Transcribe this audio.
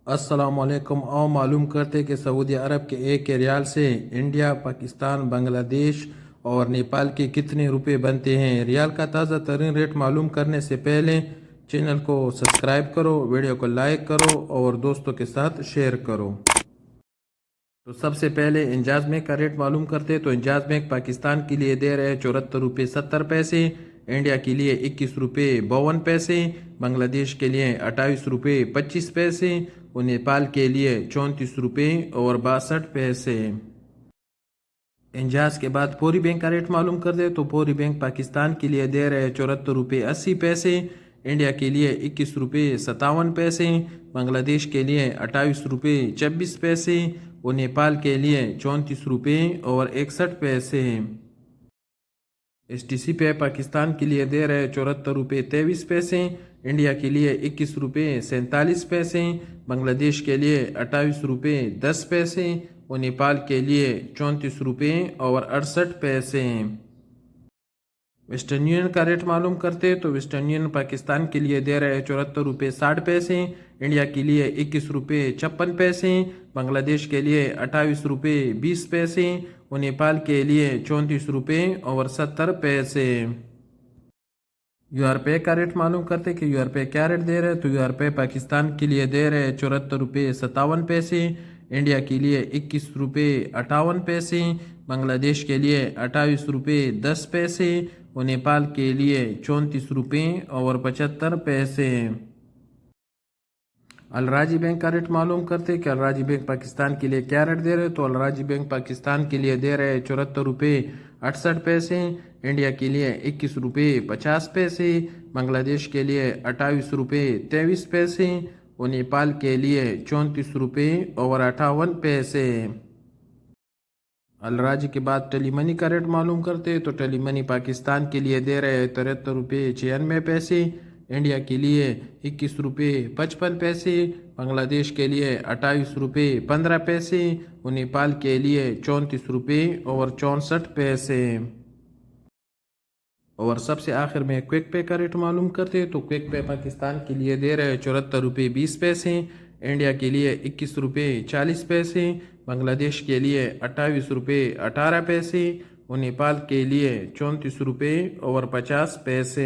अस्सलाम वालेकुम। आओ मालूम करते कि सऊदी अरब के एक रियाल से इंडिया, पाकिस्तान, बांग्लादेश और नेपाल के कितने रुपए बनते हैं। रियाल का ताज़ा तरीन रेट मालूम करने से पहले चैनल को सब्सक्राइब करो, वीडियो को लाइक करो और दोस्तों के साथ शेयर करो। तो सबसे पहले इंजाज बैंक का रेट मालूम करते। तो इंजाज बैंक पाकिस्तान के लिए दे रहे हैं 74 रुपये 70 पैसे, इंडिया के लिए 21 रुपये 52 पैसे, बांग्लादेश के लिए 28 रुपये 25 पैसे और नेपाल के लिए 34 रुपये और 62 पैसे। इंजाज के बाद फौरी बैंक का रेट मालूम कर दे। तो फौरी बैंक पाकिस्तान के लिए दे रहे हैं 74 रुपये 80 पैसे, इंडिया के लिए 21 रुपये 57 पैसे, बांग्लादेश के लिए 28 रुपये 26 पैसे और नेपाल के लिए 34 रुपये और 61 पैसे। STC पे पाकिस्तान के लिए दे रहे 74 रुपये 23 पैसे, इंडिया के लिए 21 रुपये 47 पैसे, बांग्लादेश के लिए 28 रुपये 10 पैसे और नेपाल के लिए 34 रुपये और 68 पैसे। वेस्टर्न यूनियन का रेट मालूम करते। तो वेस्टर्न यूनियन पाकिस्तान के लिए दे रहे 74 रुपये 60 पैसे, इंडिया के लिए 21 रुपये 56 पैसे, बांग्लादेश के लिए 28 रुपये 20 पैसे और नेपाल के लिए 34 रुपये और 70 पैसे। यूआरपे का रेट मालूम करते कि यूआरपे क्या रेट दे रहे हैं। तो यूआरपे पाकिस्तान के लिए दे रहे 74 रुपये 57 पैसे, इंडिया के लिए 21 रुपये 58 पैसे, बांग्लादेश के लिए 28 रुपये 10 पैसे और नेपाल के लिए 34 रुपये और 75 पैसे। अलराजी बैंक का रेट मालूम करते कि अलराजी बैंक पाकिस्तान के लिए क्या रेट दे रहे हैं। तो अलराजी बैंक पाकिस्तान के लिए दे रहे 74 रुपये 68 पैसे, इंडिया के लिए 21 रुपये 50 पैसे, बांग्लादेश के लिए 28 रुपये 23 पैसे और नेपाल के लिए 34 रुपये और 58 पैसे। अलराजी के बाद टेली मनी का रेट मालूम करते। तो टेली मनी पाकिस्तान के लिए दे रहे 73 रुपये 96 पैसे, इंडिया के लिए 21 रुपये 55 पैसे, बांग्लादेश के लिए 28 रुपये 15 पैसे और नेपाल के लिए 34 रुपये और 64 पैसे। और सबसे आखिर में क्विक पे का रेट मालूम करते। तो क्विक पे पाकिस्तान के लिए दे रहे 74 रुपये 20 पैसे, इंडिया के लिए 21 रुपये 40 पैसे, बांग्लादेश के लिए 28 रुपये 18 पैसे और नेपाल के लिए 34 रुपये और 50 पैसे।